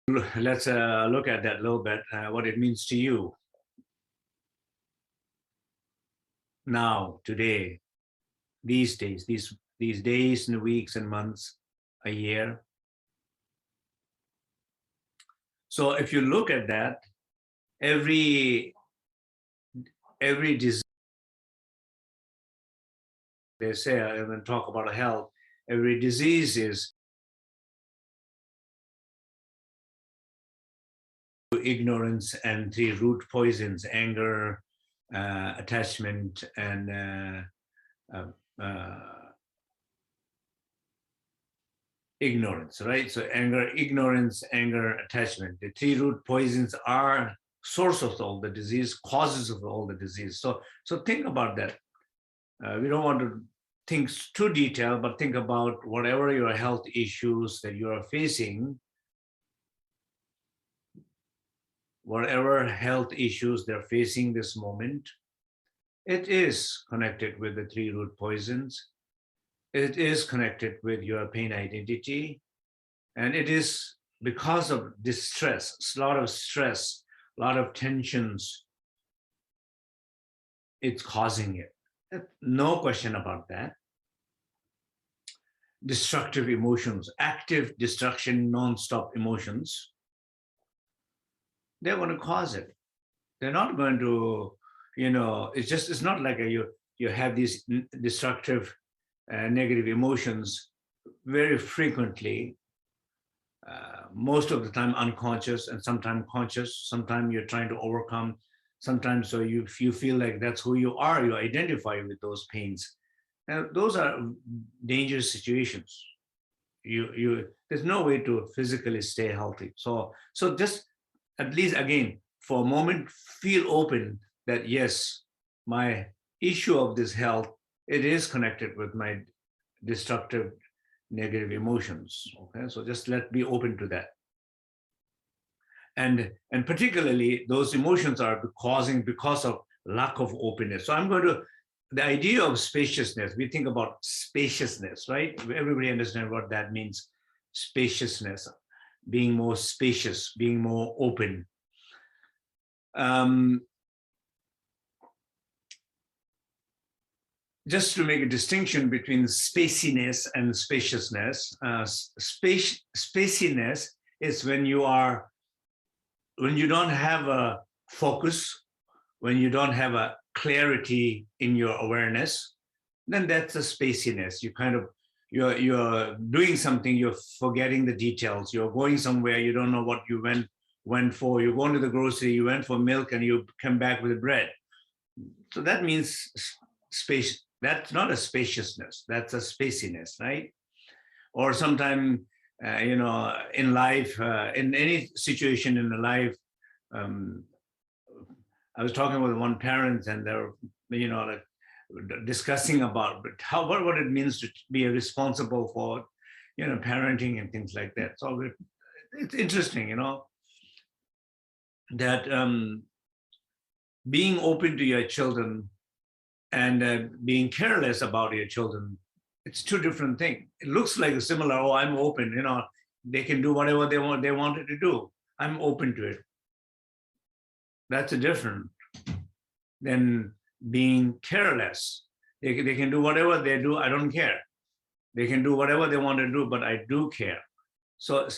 Let's look at that a little bit, what it means to you now, today, these days, these days and weeks and months, a year. So if you look at that, every disease, they say, when we talk about health, every disease is ignorance and three root poisons: anger, attachment, and ignorance, right? So anger, ignorance, anger, attachment. The three root poisons are source of all the disease, causes of all the disease. So think about that. We don't want to think too detailed, but think about whatever your health issues that you are facing, whatever health issues they're facing this moment, it is connected with the three root poisons. It is connected with your pain identity. And it is because of distress, a lot of stress, a lot of tensions, it's causing it. No question about that. Destructive emotions, active destruction, non-stop emotions, they're going to cause it. They're not going to, it's not like you have these destructive, negative emotions very frequently, most of the time unconscious and sometimes conscious. Sometimes you're trying to overcome. Sometimes so you feel like that's who you are. You identify with those pains. And those are dangerous situations. There's no way to physically stay healthy. So just at least again, for a moment, feel open that yes, my issue of this health, it is connected with my destructive, negative emotions. Okay, so just be open to that. And particularly those emotions are causing because of lack of openness. So I'm going to, the idea of spaciousness, we think about spaciousness, right? Everybody understands what that means. Spaciousness, being more spacious, being more open. Just to make a distinction between spaciness and spaciousness, spaciness is when you don't have a focus, when you don't have a clarity in your awareness, then that's a spaciness. You're doing something, you're forgetting the details. You're going somewhere, you don't know what you went for. You're going to the grocery, you went for milk, and you come back with bread. So that means space. That's not a spaciousness. That's a spaciness, right? Or sometimes, in life, in any situation in the life, I was talking with one parent, and they're, discussing about what it means to be responsible for, parenting and things like that. So it's interesting, that being open to your children and being careless about your children, it's two different things. It looks like a similar, oh, I'm open, they can do whatever they wanted to do. I'm open to it. That's a different than being careless. They can do whatever they do, I don't care. They can do whatever they want to do, but I do care. So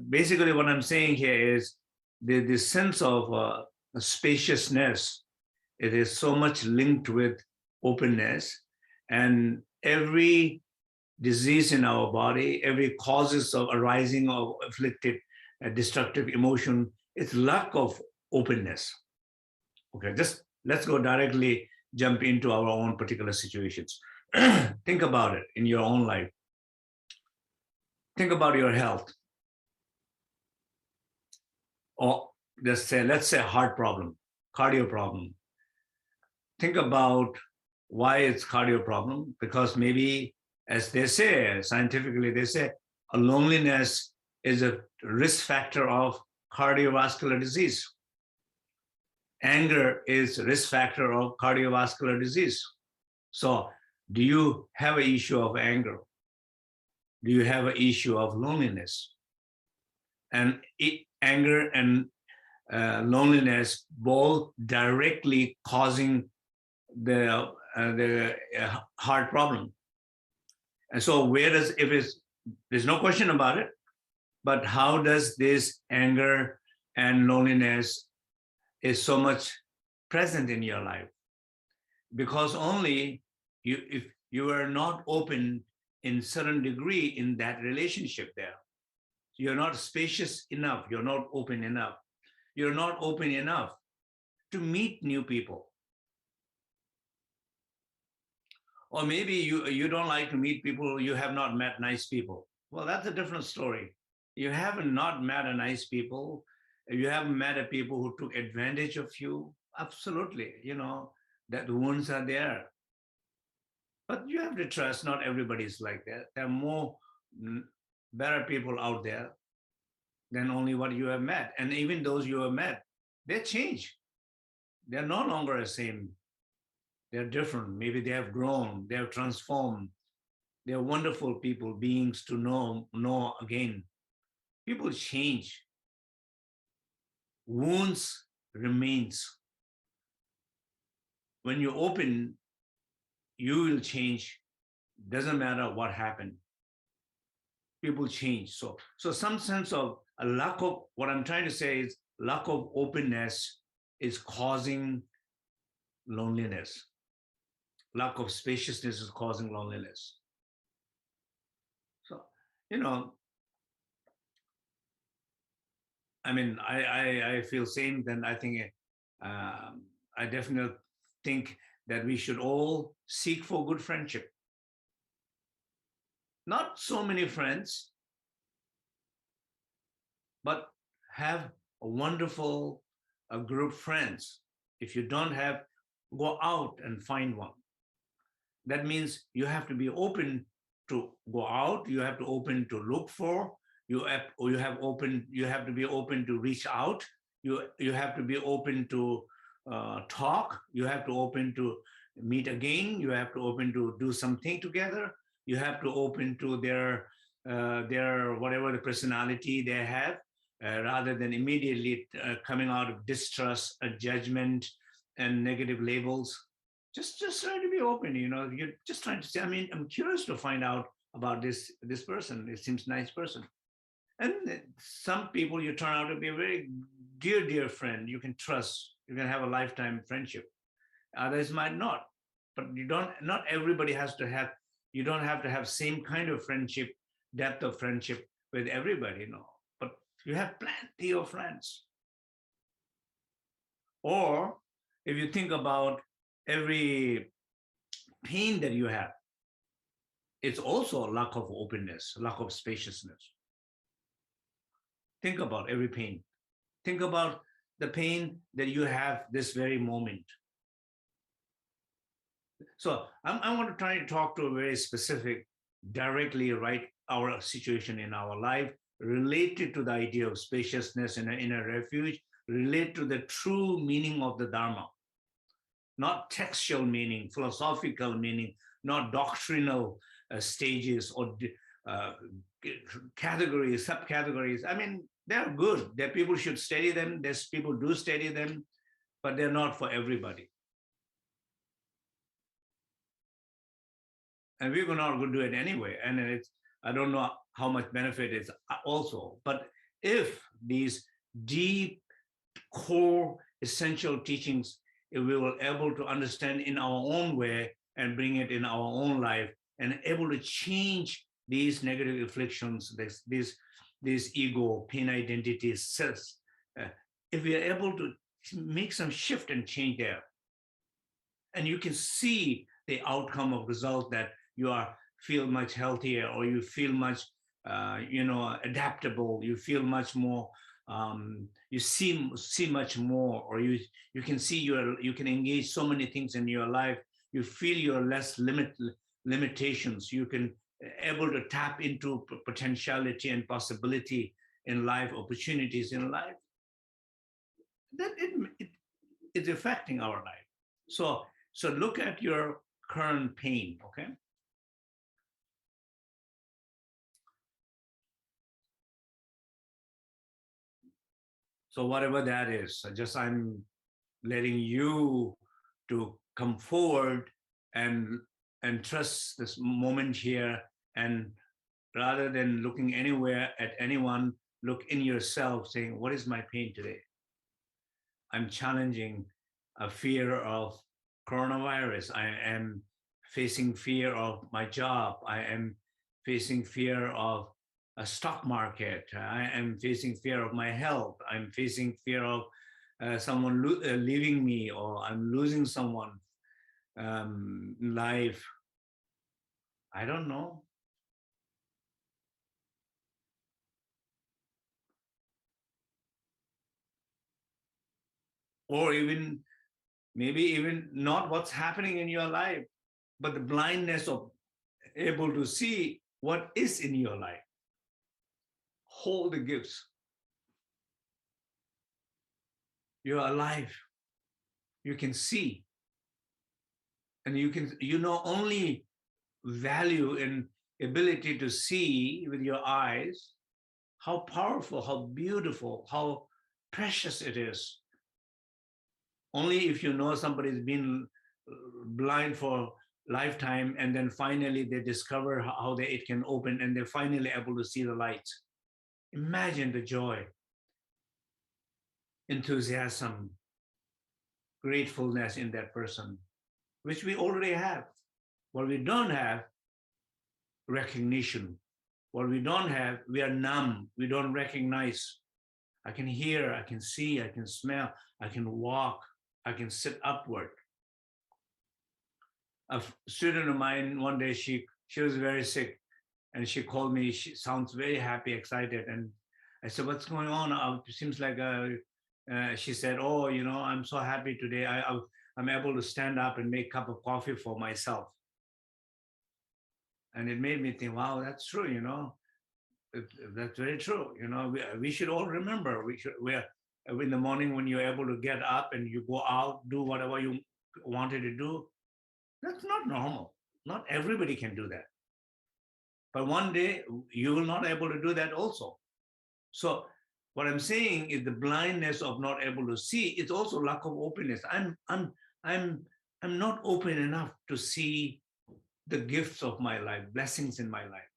basically what I'm saying here is the sense of spaciousness, it is so much linked with openness, and every disease in our body, every causes of arising of afflicted destructive emotion, it's lack of openness. Okay, just let's go directly jump into our own particular situations. Think about it in your own life. Think about your health. Or let's say heart problem, cardio problem. Think about why it's cardio problem, because maybe, as they say, scientifically, they say a loneliness is a risk factor of cardiovascular disease. Anger is a risk factor of cardiovascular disease. So do you have an issue of anger? Do you have an issue of loneliness? And anger and loneliness both directly causing the heart problem. And so whereas there's no question about it, but how does this anger and loneliness is so much present in your life? Because only if you are not open in certain degree in that relationship there, you're not spacious enough, you're not open enough, you're not open enough to meet new people. Or maybe you don't like to meet people, you have not met nice people. Well, that's a different story. You haven't not met a nice people, you haven't met a people who took advantage of you. Absolutely, that the wounds are there. But you have to trust not everybody's like that. There are more better people out there than only what you have met. And even those you have met, they change. They're no longer the same. They're different. Maybe they have grown, they have transformed. They're wonderful people, beings to know again. People change. Wounds remains. When you open, you will change. Doesn't matter what happened. People change. So some sense of a lack of, what I'm trying to say is lack of openness is causing loneliness. Lack of spaciousness is causing loneliness. So, I mean, I feel same. Then I think I definitely think that we should all seek for good friendship. Not so many friends, but have a wonderful group friends. If you don't have, go out and find one. That means you have to be open to go out. You have to open to look for. You have to be open to reach out. You have to be open to talk. You have to open to meet again. You have to open to do something together. You have to open to their whatever the personality they have, rather than immediately coming out of distrust, judgment, and negative labels. Just try to be open. You're just trying to say, I mean, I'm curious to find out about this person. It seems nice person. And some people you turn out to be a very dear friend. You can trust. You can have a lifetime friendship. Others might not. But not everybody has to have, you don't have to have same kind of friendship, depth of friendship with everybody, But you have plenty of friends. Or if you think about every pain that you have, it's also a lack of openness, lack of spaciousness. Think about every pain. Think about the pain that you have this very moment. So I want to try to talk to a very specific, directly right our situation in our life, related to the idea of spaciousness in a refuge, relate to the true meaning of the Dharma. Not textual meaning, philosophical meaning, not doctrinal stages or categories, subcategories. I mean, they're good. That people should study them. There's people do study them, but they're not for everybody. And we're not going to do it anyway. And I don't know how much benefit is also. But if these deep, core, essential teachings, if we were able to understand in our own way and bring it in our own life, and able to change these negative afflictions, these ego, pain identities, selves, if we are able to make some shift and change there, and you can see the outcome of result that you feel much healthier, or you feel much adaptable, you feel much more, you see much more, or you can see you can engage so many things in your life, you feel your less limitations, you can able to tap into potentiality and possibility in life, opportunities in life, that it's affecting our life. So look at your current pain, okay? So whatever that is, I'm letting you to come forward and trust this moment here, and rather than looking anywhere at anyone, look in yourself, saying, what is my pain today? I'm challenging a fear of coronavirus. I am facing fear of my job. I am facing fear of a stock market. I am facing fear of my health. I'm facing fear of someone leaving me, or I'm losing someone in life. I don't know. Or even maybe even not what's happening in your life, but the blindness of able to see what is in your life. Hold the gifts. You're alive. You can see. And you not only value and ability to see with your eyes how powerful, how beautiful, how precious it is. Only if you know somebody's been blind for lifetime, and then finally they discover how it can open, and they're finally able to see the light. Imagine the joy, enthusiasm, gratefulness in that person, which we already have. What we don't have, recognition. What we don't have, we are numb. We don't recognize. I can hear, I can see, I can smell, I can walk, I can sit upward. A student of mine, one day, she was very sick, and she called me. She sounds very happy, excited. And I said, what's going on? It seems like she said, oh, I'm so happy today. I'm able to stand up and make a cup of coffee for myself. And it made me think, wow, that's true, that's very true. We should all remember, we're in the morning when you're able to get up and you go out, do whatever you wanted to do. That's not normal. Not everybody can do that. But one day you will not able to do that also. So what I'm saying is the blindness of not able to see, it's also lack of openness. I'm not open enough to see the gifts of my life, blessings in my life.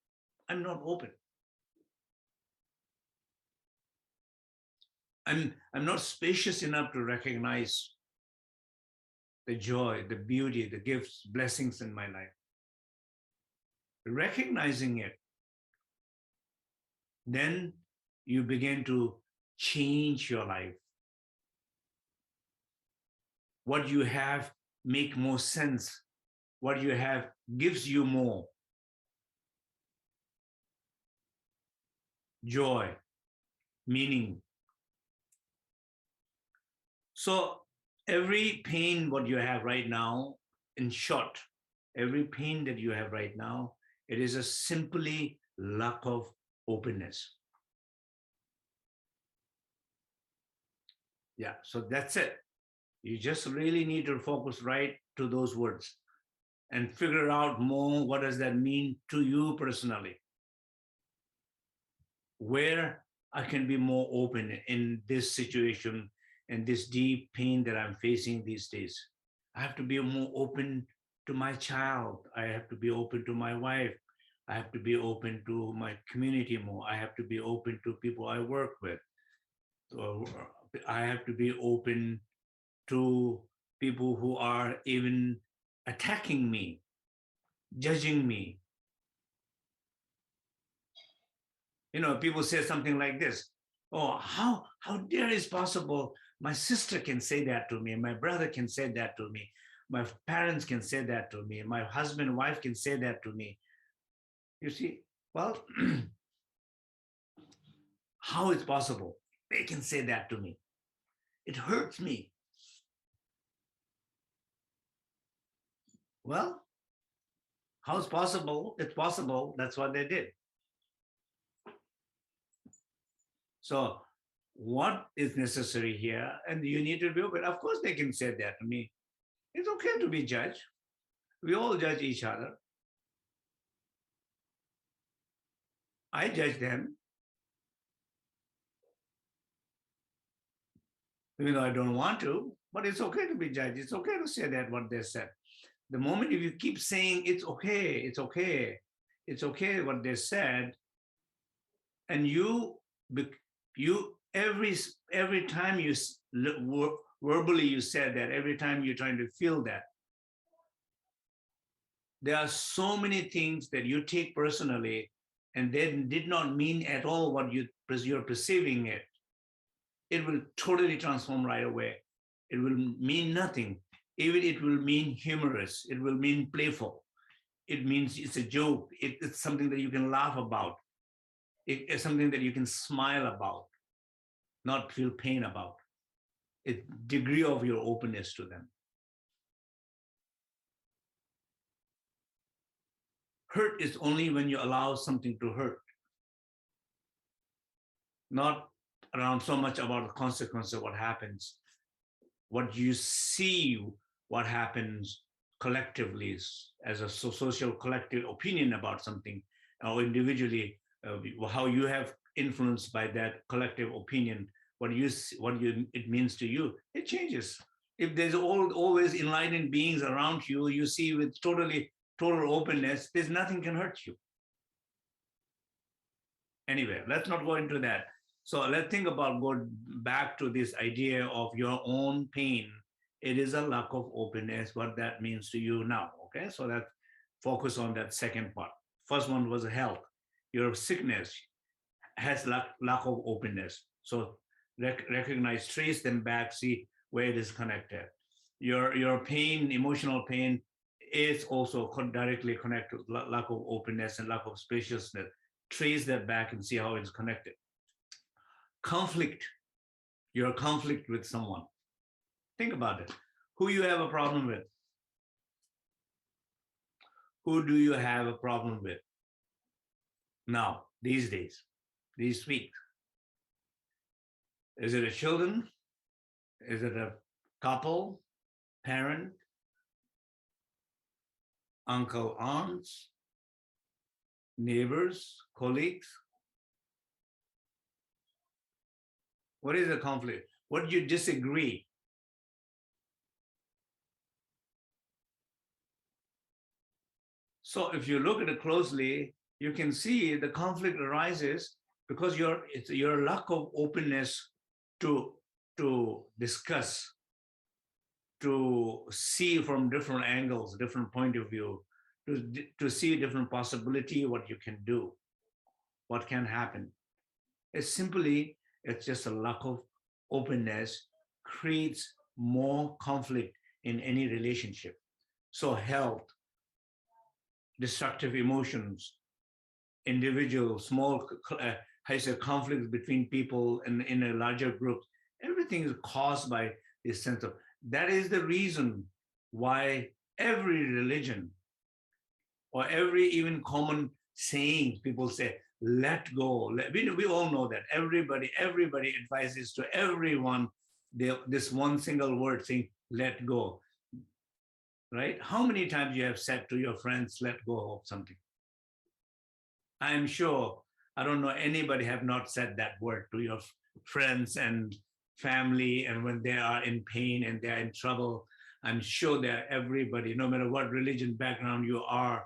I'm not open. I'm not spacious enough to recognize the joy, the beauty, the gifts, blessings in my life. Recognizing it, then you begin to change your life. What you have make more sense. What you have gives you more joy, meaning. So every pain what you have right now, in short, every pain that you have right now, it is a simply lack of openness. Yeah, so that's it. You just really need to focus right to those words and figure out more, what does that mean to you personally? Where I can be more open in this situation and this deep pain that I'm facing these days. I have to be more open to my child. I have to be open to my wife. I have to be open to my community more. I have to be open to people I work with. So I have to be open to people who are even attacking me, judging me. People say something like this: oh, how dare is possible my sister can say that to me, my brother can say that to me, my parents can say that to me, my husband, wife can say that to me. You see, well, how is possible they can say that to me? It hurts me. Well, how is possible? It's possible. That's what they did. So what is necessary here? And you need to be open. Of course, they can say that to me. It's okay to be judged. We all judge each other. I judge them. even though I don't want to, but it's okay to be judged. It's okay to say that what they said. The moment if you keep saying it's okay, it's okay, it's okay what they said, and you every time you verbally you said that, every time you're trying to feel that, there are so many things that you take personally and then did not mean at all what you're perceiving it. It will totally transform right away. It will mean nothing. Even it will mean humorous. It will mean playful. It means it's a joke. It's something that you can laugh about. It's something that you can smile about, not feel pain about. It's degree of your openness to them. Hurt is only when you allow something to hurt, not around so much about the consequence of what happens. What you see, what happens collectively as a social collective opinion about something, or individually, how you have influenced by that collective opinion, it means to you, it changes. If there's always enlightened beings around you, you see with total openness, there's nothing can hurt you. Anyway, let's not go into that. So let's think about going back to this idea of your own pain. It is a lack of openness, what that means to you now. Okay, so let's focus on that second part. First one was health. Your sickness has lack of openness. So recognize, trace them back, see where it is connected. Your pain, emotional pain, is also directly connected to lack of openness and lack of spaciousness. Trace that back and see how it's connected. Conflict, your conflict with someone. Think about it. Who you have a problem with? Who do you have a problem with now, these days, these weeks? Is it a children? Is it a couple, parent, uncle, aunts, neighbors, colleagues? What is the conflict? What do you disagree? So if you look at it closely, you can see the conflict arises because your lack of openness to discuss, to see from different angles, different point of view, to see different possibility, what you can do, what can happen. It's just a lack of openness creates more conflict in any relationship. So health, destructive emotions, individual, small conflicts between people in a larger group, everything is caused by this sense of, that is the reason why every religion or every even common saying, people say, let go. We all know that. Everybody advises to everyone this one single word saying, let go. Right? How many times you have said to your friends, let go of something? I'm sure, I don't know, anybody have not said that word to your friends and family, and when they are in pain and they're in trouble, I'm sure that everybody, no matter what religion background you are,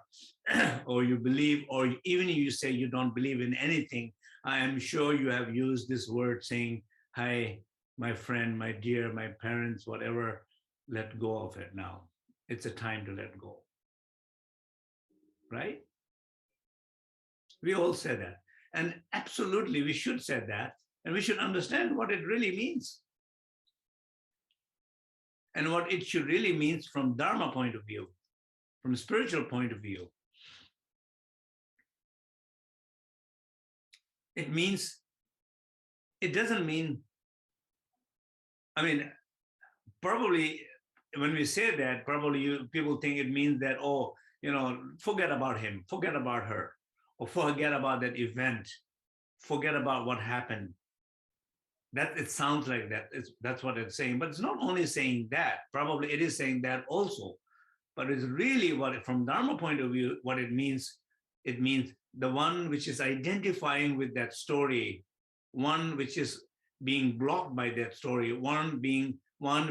or you believe, or even if you say you don't believe in anything, I am sure you have used this word saying, hi, my friend, my dear, my parents, whatever, let go of it now. It's a time to let go. Right? We all say that. And absolutely, we should say that. And we should understand what it really means. And what it should really mean from Dharma point of view, from spiritual point of view. It doesn't mean, I mean, probably when we say that, probably people think it means that, oh, forget about him, forget about her, or forget about that event, forget about what happened. That it sounds like that. That's what it's saying. But it's not only saying that. Probably it is saying that also. But it's really from Dharma point of view, what it means the one which is identifying with that story, one which is being blocked by that story, one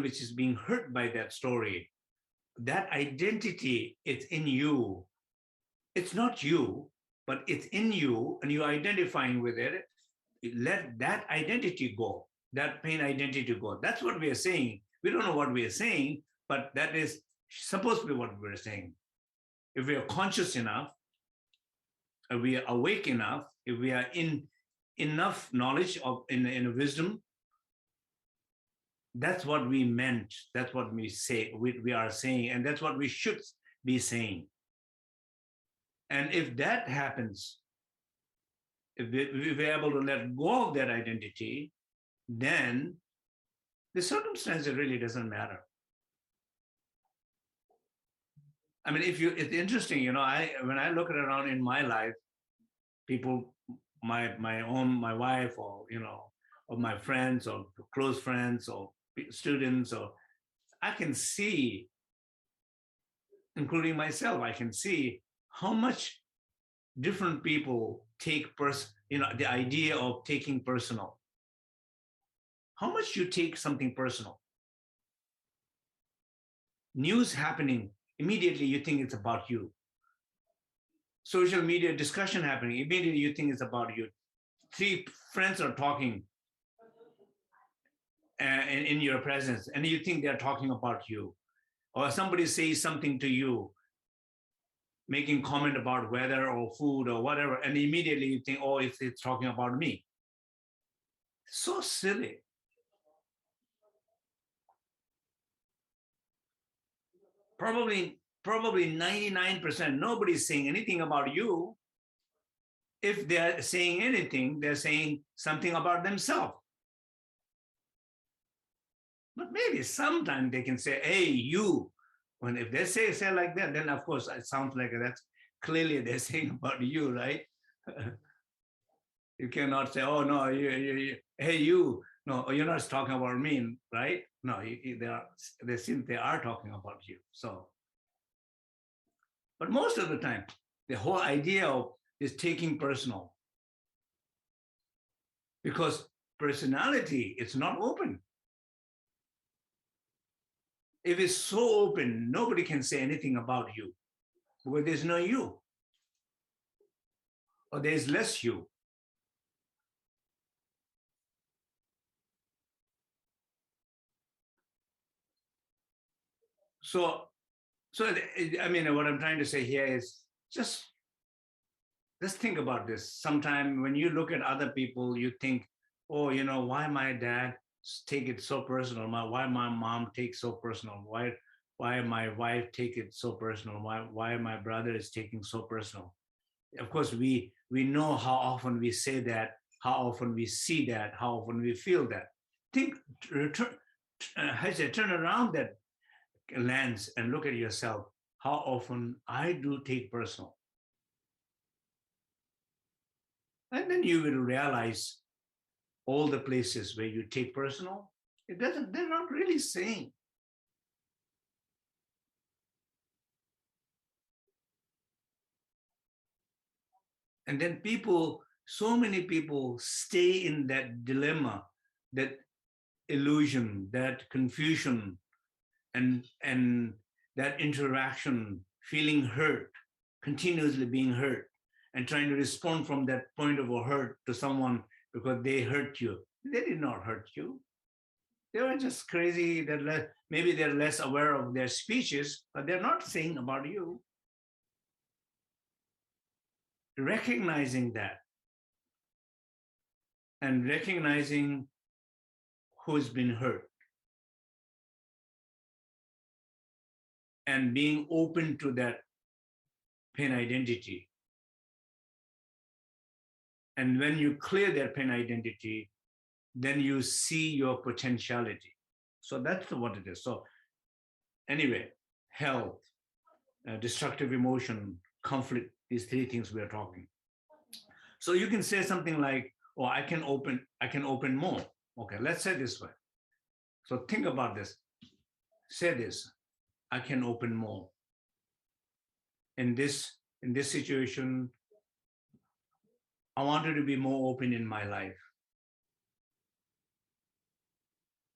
which is being hurt by that story. That identity is in you. It's not you, but it's in you, and you're identifying with it. Let that identity go, that pain identity go. That's what we are saying. We don't know what we are saying, but that is supposed to be what we're saying. If we are conscious enough, if we are awake enough, if we are in enough knowledge of in wisdom, that's what we meant. That's what we say. We are saying, and that's what we should be saying. And if that happens, if we're able to let go of that identity, then the circumstance really doesn't matter. I mean, it's interesting, when I look around in my life, people, my wife, or or my friends, or close friends, or students, or I can see, including myself, I can see how much different people take the idea of taking personal. How much you take something personal. News happening, immediately you think it's about you. Social media discussion happening, immediately you think it's about you. Three friends are talking in your presence, and you think they're talking about you. Or somebody says something to you, making comment about weather or food or whatever, and immediately you think, oh, it's talking about me. So silly. Probably 99%, nobody's saying anything about you. If they're saying anything, they're saying something about themselves. But maybe sometimes they can say, hey, you. When if they say like that, then of course it sounds like that's clearly they're saying about you, right? You cannot say, oh no, hey you. No, you're not talking about me, right? No, they seem they are talking about you. So, but most of the time, the whole idea of is taking personal, because personality is not open. If it's so open, nobody can say anything about you, because there's no you, or there's less you. So I mean, what I'm trying to say here is just think about this. Sometime when you look at other people, you think, oh, why my dad take it so personal? Why my mom takes so personal? Why my wife take it so personal? Why my brother is taking so personal? Of course, we know how often we say that, how often we see that, how often we feel that. Think, turn around that lens and look at yourself. How often I do take personal. And then you will realize all the places where you take personal, they're not really saying. And then so many people stay in that dilemma, that illusion, that confusion, and that interaction, feeling hurt, continuously being hurt, and trying to respond from that point of a hurt to someone because they hurt you. They did not hurt you. They were just crazy. Maybe they're less aware of their speeches, but they're not saying about you. Recognizing that, and recognizing who's been hurt, and being open to that pain identity. And when you clear that pain identity, then you see your potentiality. So that's what it is. So anyway, health, destructive emotion, conflict, these three things we are talking. So you can say something like, oh, I can open more. Okay, let's say this way. So think about this. Say this, I can open more. In this situation, I wanted to be more open in my life.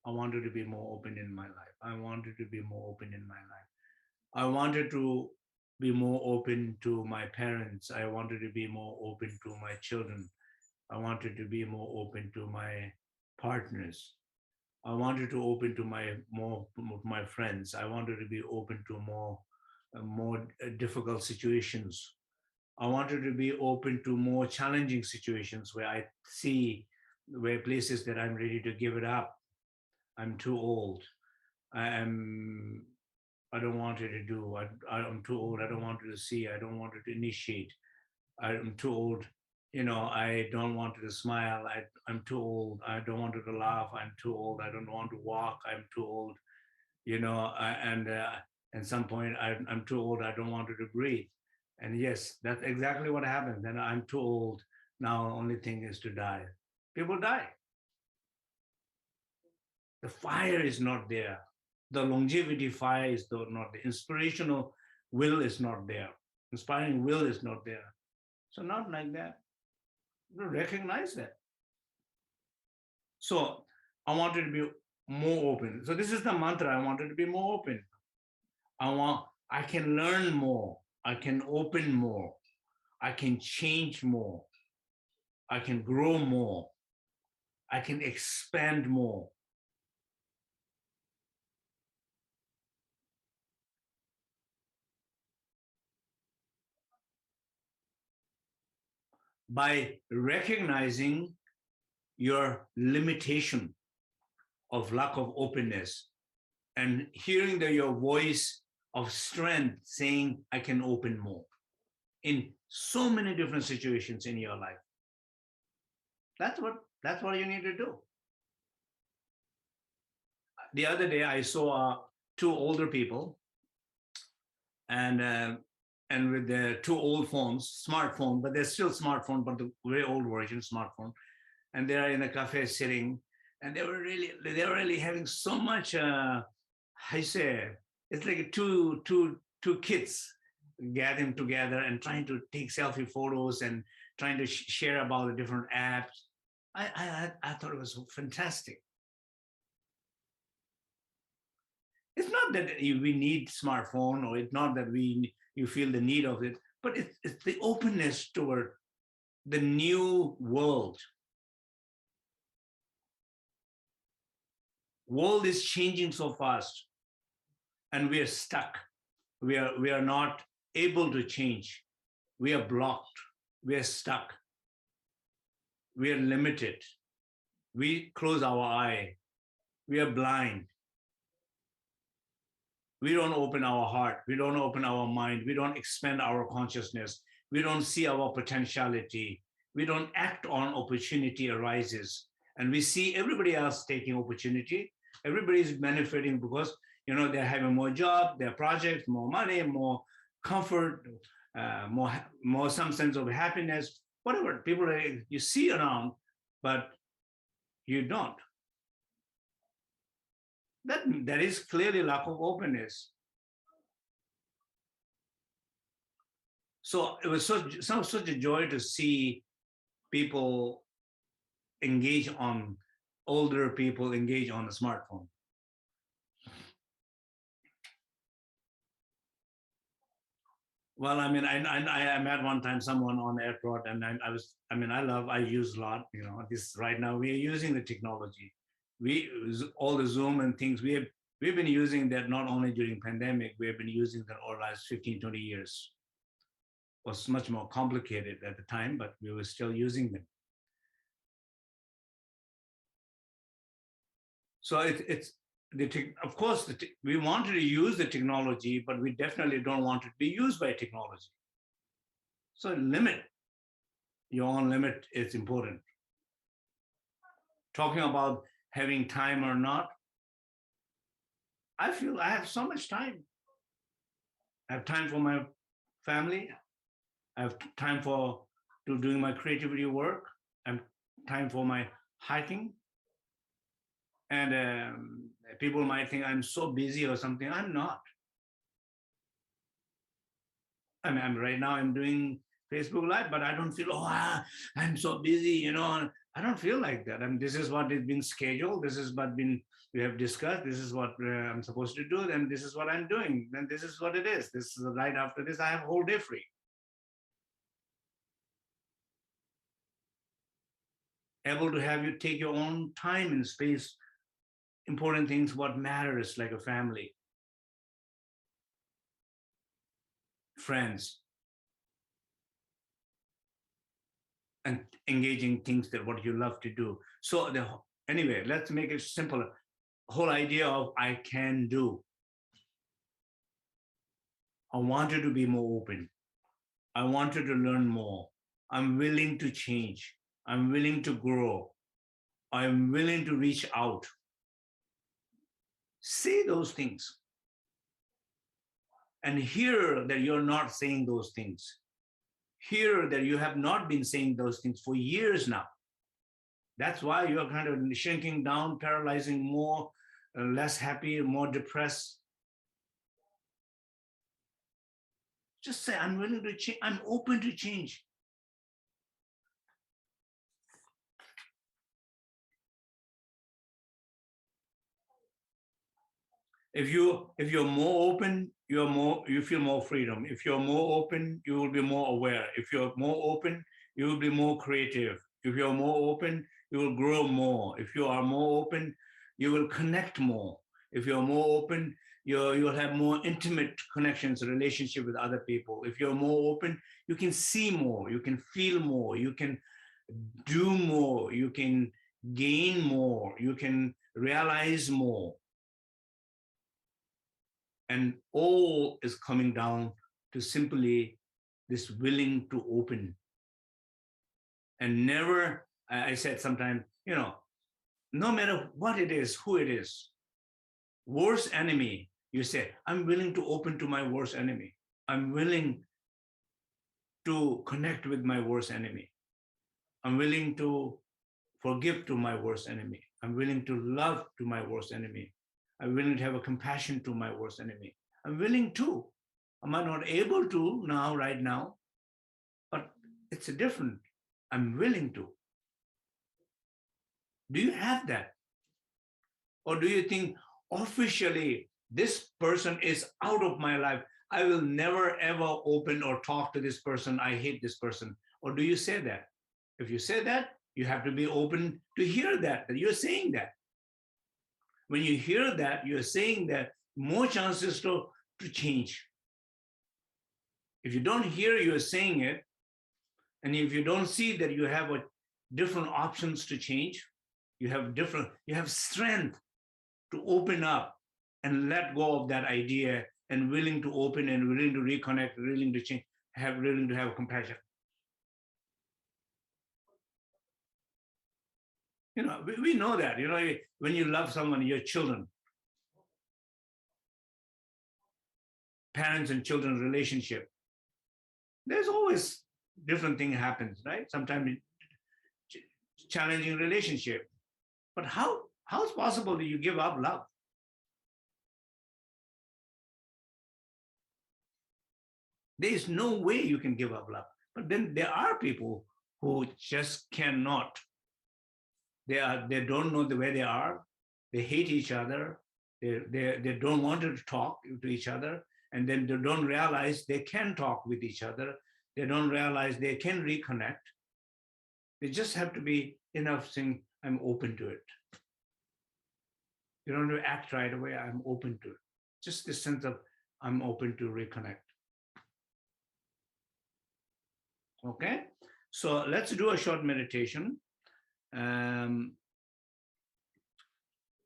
I wanted to be more open in my life. I wanted to be more open in my life. I wanted to be more open to my parents. I wanted to be more open to my children. I wanted to be more open to my partners. I wanted to open to my friends. I wanted to be open to more difficult situations. I wanted to be open to more challenging situations where I see where places that I'm ready to give it up. I'm too old. I am. I don't want it to do. I'm too old. I don't want to see. I don't want to initiate. I'm too old. I don't want to smile. I'm too old. I don't want to laugh. I'm too old. I don't want to walk. I'm too old. And at some point, I'm too old. I don't want to breathe. And yes, that's exactly what happens. Then I'm too old. Now, only thing is to die. People die. The fire is not there. The longevity fire is not there. Inspirational will is not there. Inspiring will is not there. So not like that. You recognize that. So I wanted to be more open. So this is the mantra. I wanted to be more open. I can learn more. I can open more. I can change more. I can grow more. I can expand more. By recognizing your limitation of lack of openness and hearing your voice of strength saying, I can open more in so many different situations in your life. That's what you need to do. The other day I saw two older people and with their two old phones, smartphone, but they're still smartphone, but the very old version smartphone. And they're in a cafe sitting, and they were really having so much. I say it's like two kids gathering together and trying to take selfie photos and trying to share about the different apps. I thought it was fantastic. It's not that we need smartphone, or it's not that you feel the need of it, but it's the openness toward the new world. World is changing so fast, and we are stuck. We are not able to change. We are blocked. We are stuck. We are limited. We close our eye. We are blind. We don't open our heart. We don't open our mind. We don't expand our consciousness. We don't see our potentiality. We don't act on opportunity arises. And we see everybody else taking opportunity. Everybody is benefiting because they're having more job, their projects, more money, more comfort, more some sense of happiness, whatever people you see around, but you don't. That is clearly lack of openness. So it was such a joy to see people older people engage on the smartphone. Well, I mean, I met one time someone on the airport, and I use a lot, this right now we are using the technology. All the Zoom and things, we've been using that not only during pandemic, we have been using that all the last 15, 20 years. It was much more complicated at the time, but we were still using them. So of course, we wanted to use the technology, but we definitely don't want it to be used by technology. So limit, your own limit is important. Talking about having time or not, I feel I have so much time. I have time for my family. I have time to doing my creativity work. I have time for my hiking. And people might think I'm so busy or something. I'm not. I mean, right now I'm doing Facebook Live, but I don't feel, I'm so busy, I don't feel like that. I mean, this is what has been scheduled. This is what we have discussed. This is what I'm supposed to do. And this is what I'm doing. And this is what it is. This is right after this. I have a whole day free. Able to have you take your own time and space, important things, what matters, like a family, friends, and engaging things that what you love to do. So anyway, let's make it simpler. Whole idea of I can do. I wanted to be more open. I wanted to learn more. I'm willing to change. I'm willing to grow. I'm willing to reach out. Say those things. And hear that you're not saying those things. Hear that you have not been saying those things for years now. That's why you're kind of shrinking down, paralyzing more, less happy, more depressed. Just say, I'm willing to change. I'm open to change. If you're more open, you feel more freedom. If you're more open, you will be more aware. If you're more open, you will be more creative. If you're more open, you will grow more. If you are more open, you will connect more. If you're more open, you'll have more intimate connections, relationship with other people. If you're more open, you can see more, you can feel more, you can do more, you can gain more, you can realize more. And all is coming down to simply this willing to open. And never, I said sometimes, no matter what it is, who it is, worst enemy, you say, I'm willing to open to my worst enemy. I'm willing to connect with my worst enemy. I'm willing to forgive to my worst enemy. I'm willing to love to my worst enemy. I'm willing to have a compassion to my worst enemy. I'm willing to. Am I not able to now, right now? But it's a different. I'm willing to. Do you have that? Or do you think officially this person is out of my life? I will never ever open or talk to this person. I hate this person. Or do you say that? If you say that, you have to be open to hear that you're saying that. When you hear that, you're saying that, more chances to change. If you don't hear you're saying it, and if you don't see that you have different options to change, you have strength to open up and let go of that idea, and willing to open and willing to reconnect, willing to change, willing to have compassion. We know that, when you love someone, your children, parents and children relationship, there's always different thing happens, right? Sometimes challenging relationship. But how's possible that you give up love? There is no way you can give up love. But then there are people who just cannot. They don't know the way they are. They hate each other. They don't want to talk to each other. And then they don't realize they can talk with each other. They don't realize they can reconnect. They just have to be enough saying, I'm open to it. You don't have to act right away. I'm open to it. Just this sense of I'm open to reconnect. Okay, so let's do a short meditation. And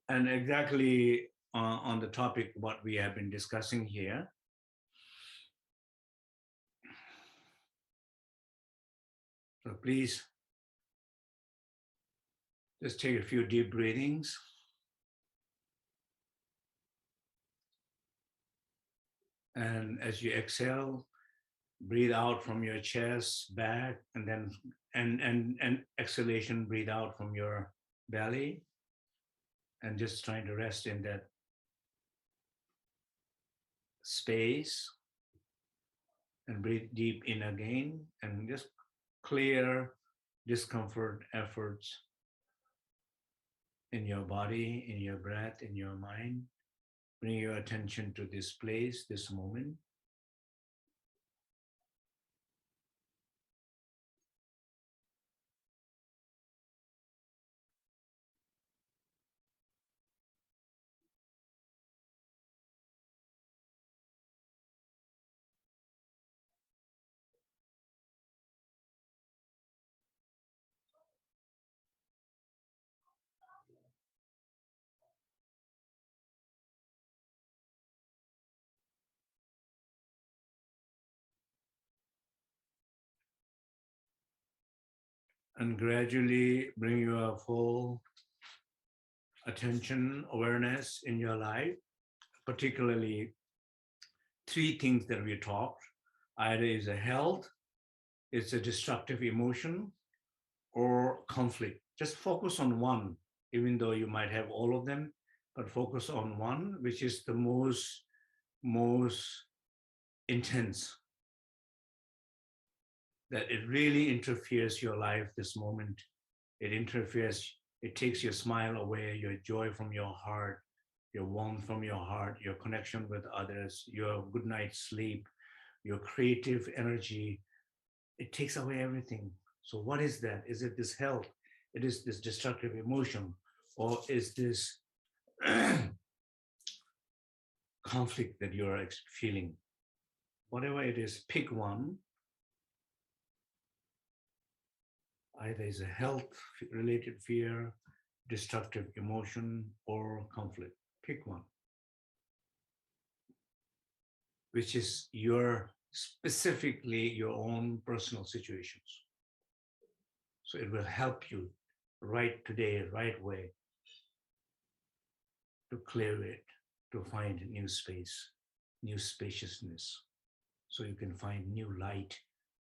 exactly on the topic what we have been discussing here. So please just take a few deep breathings. And as you exhale, breathe out from your chest, back, and then and exhalation, breathe out from your belly. And just trying to rest in that space. And breathe deep in again, and just clear discomfort, efforts in your body, in your breath, in your mind. Bring your attention to this place, this moment. And gradually bring your full attention, awareness in your life, particularly three things that we talked. Either is a health, it's a destructive emotion, or conflict. Just focus on one, even though you might have all of them, but focus on one, which is the most intense, that it really interferes your life this moment. It interferes, it takes your smile away, your joy from your heart, your warmth from your heart, your connection with others, your good night's sleep, your creative energy. It takes away everything. So what is that? Is it this health? It is this destructive emotion, or is this conflict that you're feeling? Whatever it is, pick one. Either is a health related fear, destructive emotion, or conflict. Pick one, which is your specifically your own personal situations. So it will help you right today, right way, to clear it, to find new space, new spaciousness, so you can find new light,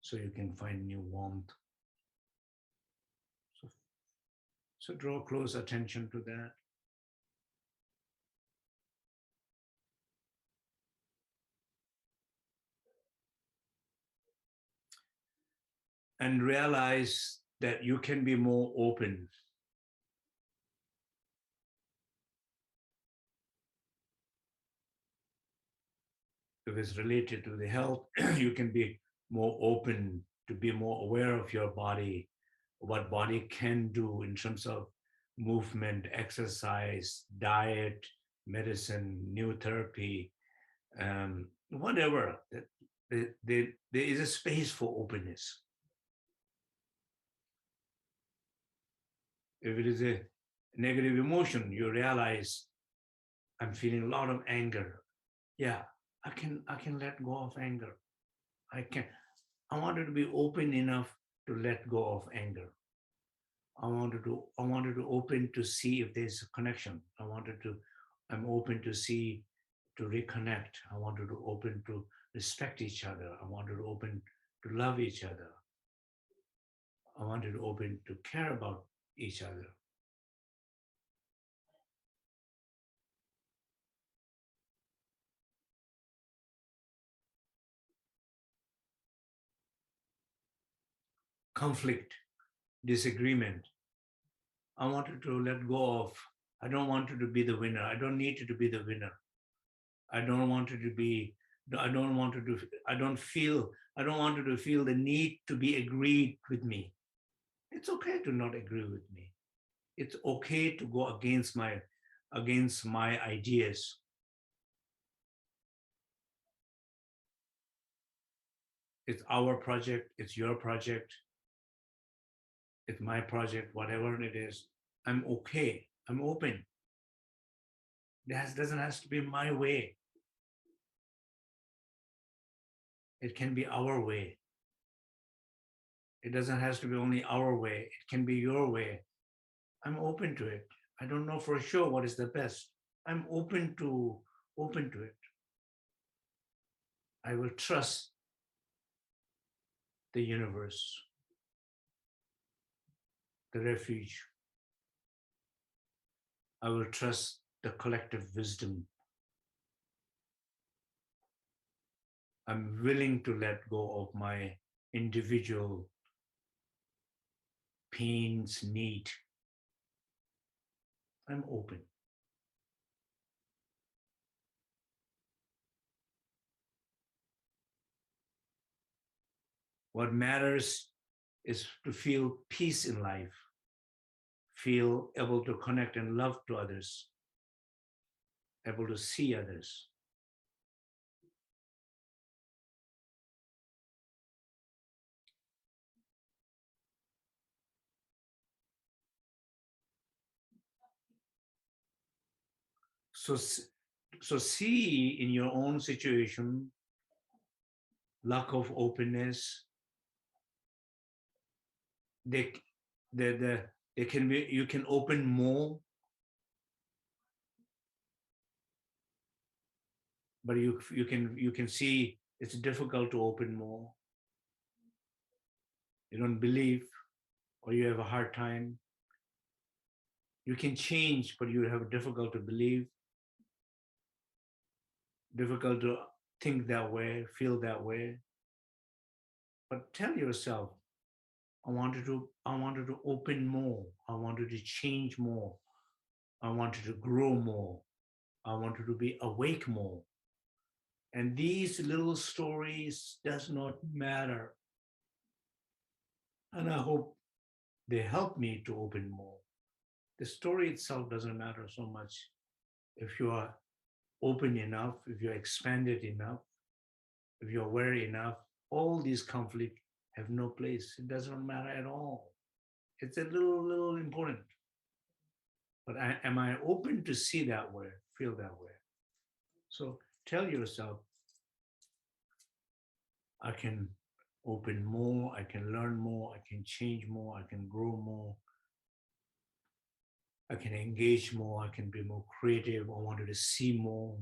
so you can find new warmth. So, so draw close attention to that. And realize that you can be more open. If it's related to the health, you can be more open to be more aware of your body, what body can do in terms of movement, exercise, diet, medicine, new therapy, whatever. There is a space for openness. If it is a negative emotion, you realize I'm feeling a lot of anger. Yeah, I can let go of anger. I can. I wanted to be open enough to let go of anger. I wanted to open to see if there's a connection. I'm open to see, to reconnect. I wanted to open to respect each other. I wanted to open to love each other. I wanted to open to care about each other. Conflict, disagreement. I wanted to let go of. I don't want to be the winner. I don't need to be the winner. I don't want it to be, I don't want to do, I don't want to feel the need to be agreed with me. It's okay to not agree with me. It's okay to go against my ideas. It's our project, it's your project, it's my project, whatever it is. I'm okay. I'm open. That doesn't have to be my way. It can be our way. It doesn't have to be only our way. It can be your way. I'm open to it. I don't know for sure what is the best. I'm open to it. I will trust the universe, the refuge. I will trust the collective wisdom. I'm willing to let go of my individual pain's neat. I'm open. What matters is to feel peace in life, feel able to connect and love to others, able to see others. So, so see in your own situation, lack of openness, they, they can be, you can open more, but you can see it's difficult to open more. You don't believe, or you have a hard time. You can change, but you have difficult to believe, difficult to think that way, feel that way. But tell yourself, I wanted to open more. I wanted to change more. I wanted to grow more. I wanted to be awake more. And these little stories does not matter. And I hope they help me to open more. The story itself doesn't matter so much. If you are open enough, if you're expanded enough, if you're aware enough, all these conflicts have no place. It doesn't matter at all. It's a little important. But am I open to see that way, feel that way? So tell yourself, I can open more, I can learn more, I can change more, I can grow more, I can engage more, I can be more creative, I wanted to see more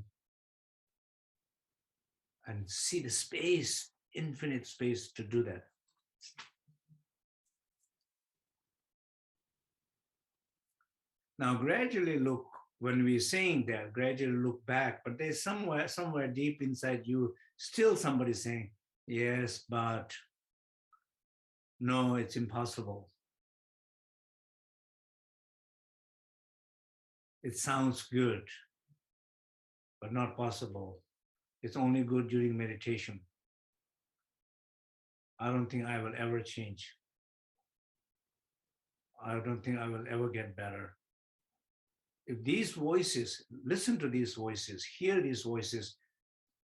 and see the space, infinite space to do that. Now, gradually look, when we're saying that, gradually look back, but there's somewhere deep inside you, still somebody saying, yes, but no, it's impossible. It sounds good, but not possible. It's only good during meditation. I don't think I will ever change. I don't think I will ever get better. If these voices, listen to these voices, hear these voices,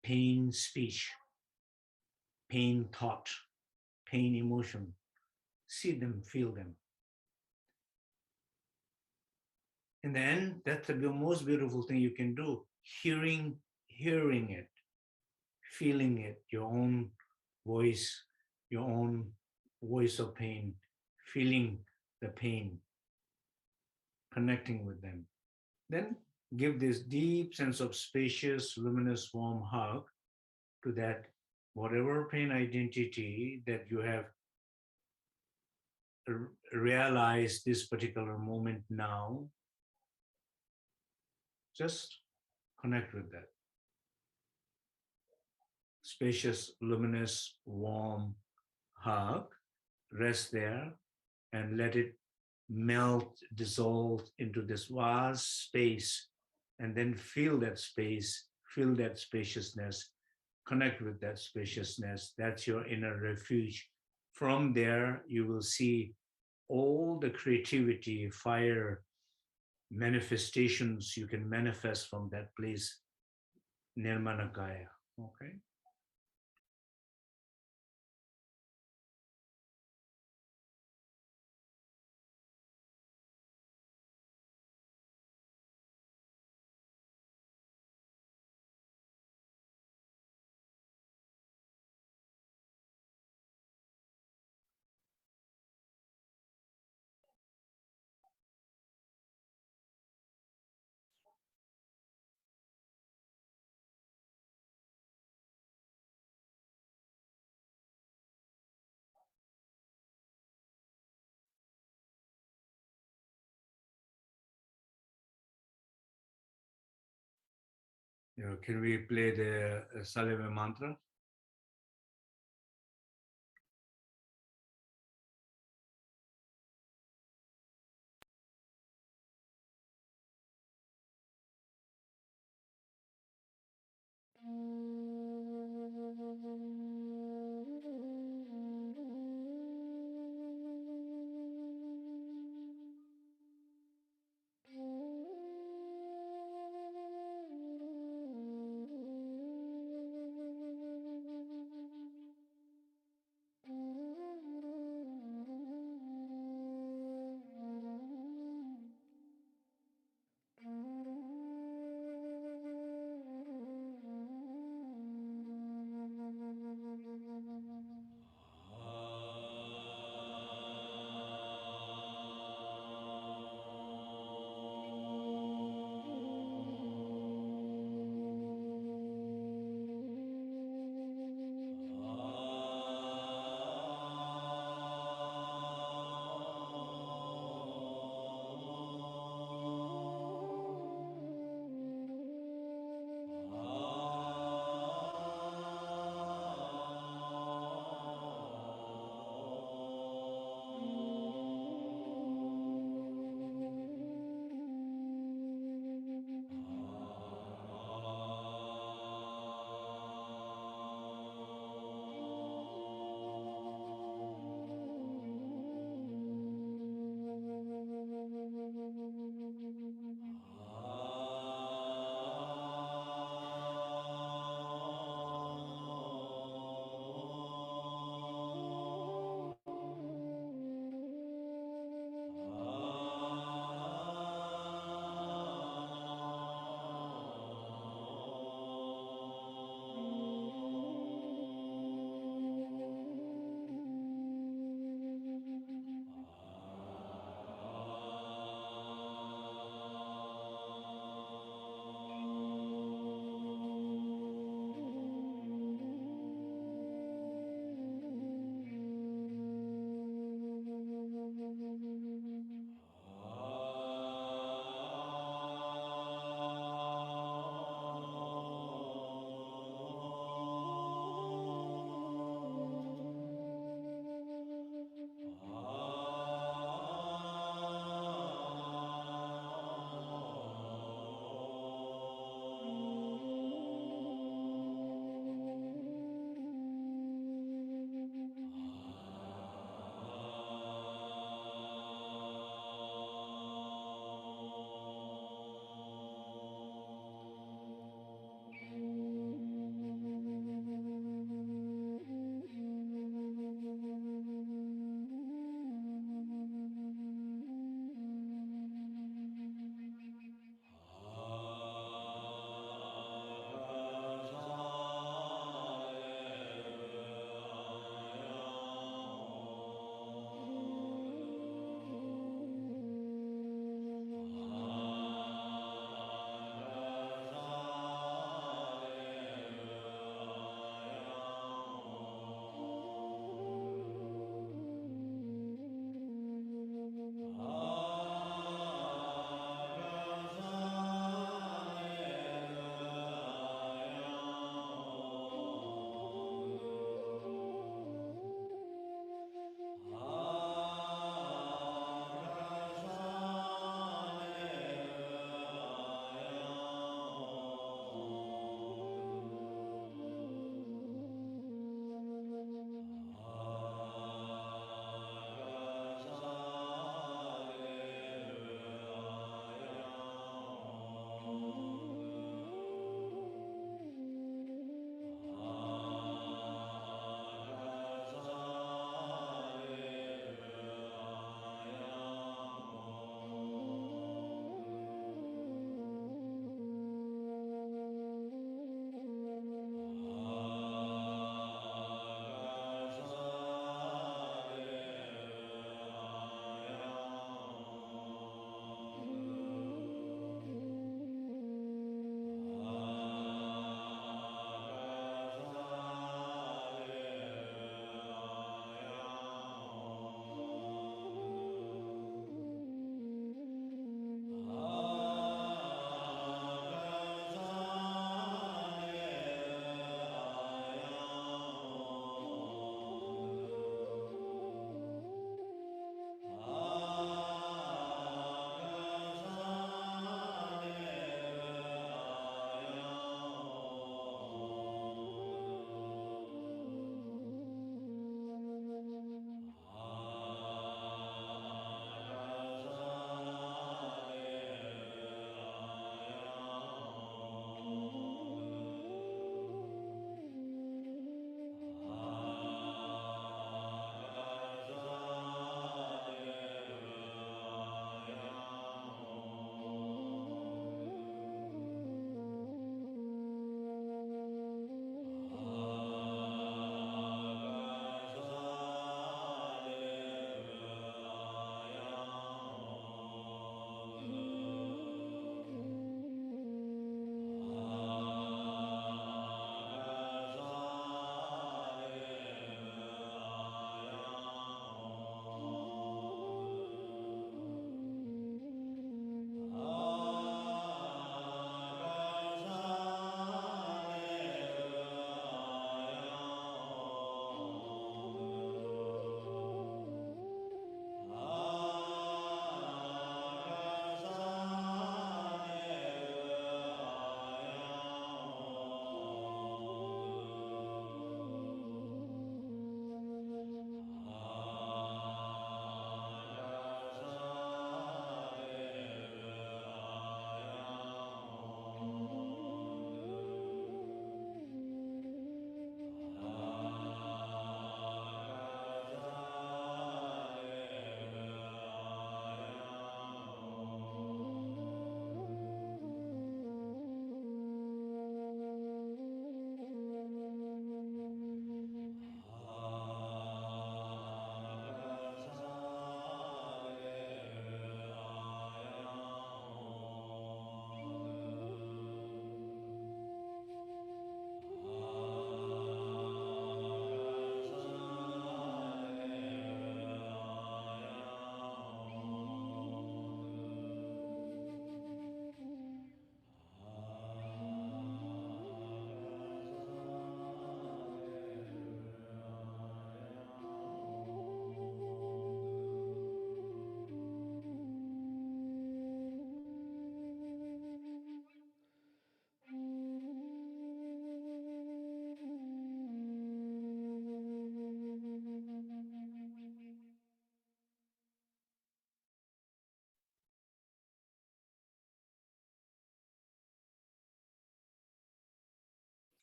pain speech, pain thought, pain emotion, see them, feel them. In the end, that's the most beautiful thing you can do. Hearing it, feeling it, your own voice, your own voice of pain, feeling the pain, connecting with them. Then give this deep sense of spacious, luminous, warm hug to that whatever pain identity that you have realized this particular moment now. Just connect with that. Spacious, luminous, warm hug. Rest there and let it melt, dissolve into this vast space, and then feel that space, feel that spaciousness, connect with that spaciousness. That's your inner refuge. From there, you will see all the creativity, fire, manifestations you can manifest from that place, Nirmanakaya. Okay. Can we play the Salve mantra?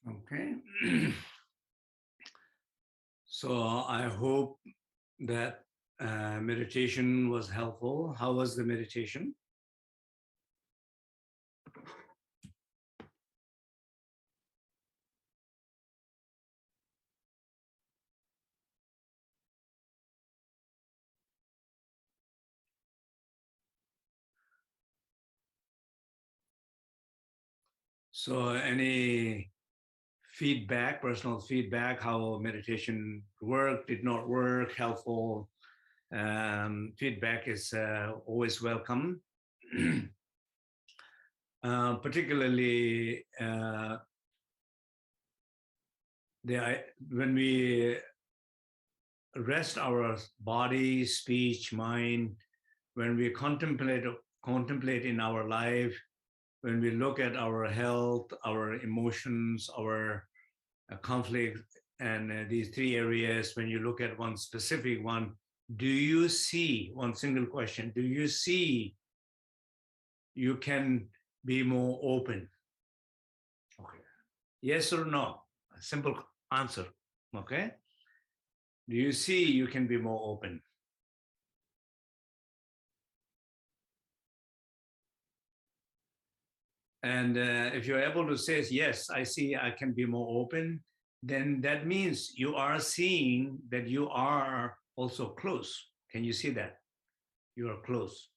Okay. So I hope that meditation was helpful. How was the meditation? So any feedback, personal feedback, how meditation worked, did not work, helpful feedback is always welcome. Particularly when we rest our body, speech, mind, when we contemplate in our life, when we look at our health, our emotions, our conflict, and these three areas, when you look at one specific one, do you see, one single question, do you see you can be more open? Okay. Yes or no? A simple answer. Okay. Do you see you can be more open? And if you're able to say, yes, I see I can be more open, then that means you are seeing that you are also close. Can you see that? You are close.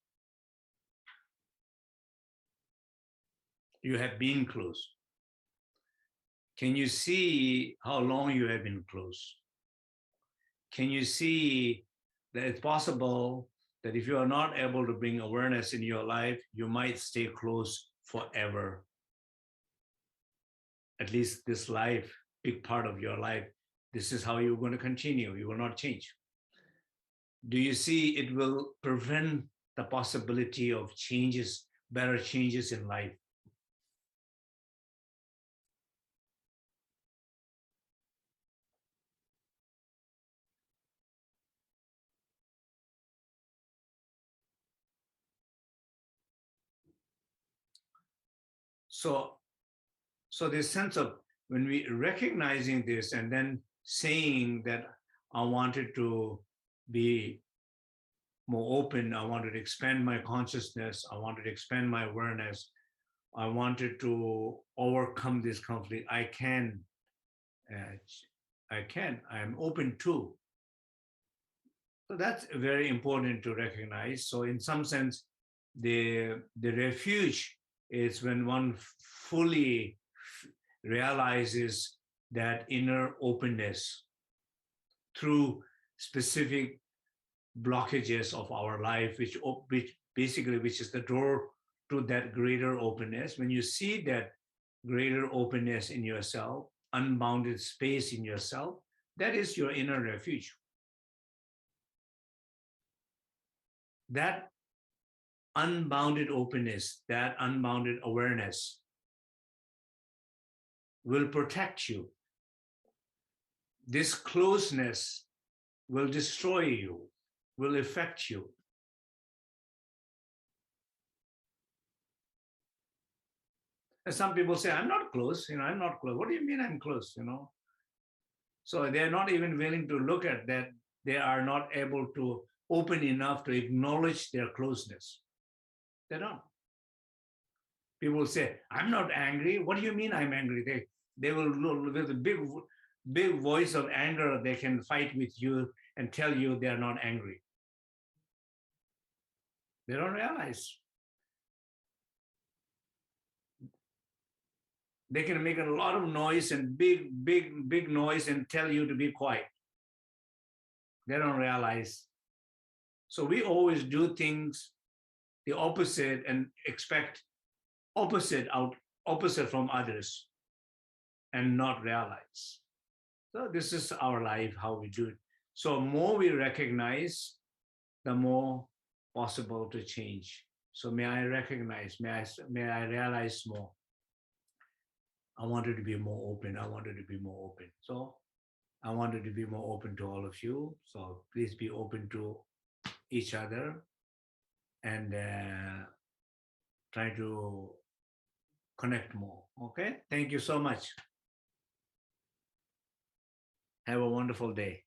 You have been close. Can you see how long you have been close? Can you see that it's possible that if you are not able to bring awareness in your life, you might stay close forever? At least this life, big part of your life, this is how you're going to continue. You will not change. Do you see it will prevent the possibility of changes, better changes in life? So this sense of when we recognizing this and then saying that I wanted to be more open, I wanted to expand my consciousness, I wanted to expand my awareness, I wanted to overcome this conflict. I am open to. So that's very important to recognize. So in some sense, the refuge is when one fully realizes that inner openness through specific blockages of our life, which basically is the door to that greater openness. When you see that greater openness in yourself, unbounded space in yourself, that is your inner refuge. That unbounded openness, that unbounded awareness will protect you. This closeness will destroy you, will affect you. And some people say, I'm not close, I'm not close. What do you mean I'm close, So they're not even willing to look at that. They are not able to open enough to acknowledge their closeness. They don't. People say, I'm not angry. What do you mean I'm angry? They will, with a big voice of anger, they can fight with you and tell you they are not angry. They don't realize. They can make a lot of noise and big noise and tell you to be quiet. They don't realize. So we always do things the opposite and expect opposite from others and not realize. So this is our life, how we do it. So more we recognize, the more possible to change. So may I recognize, may I realize more. I wanted to be more open. I wanted to be more open. So I wanted to be more open to all of you. So please be open to each other and try to connect more. Okay. Thank you so much. Have a wonderful day.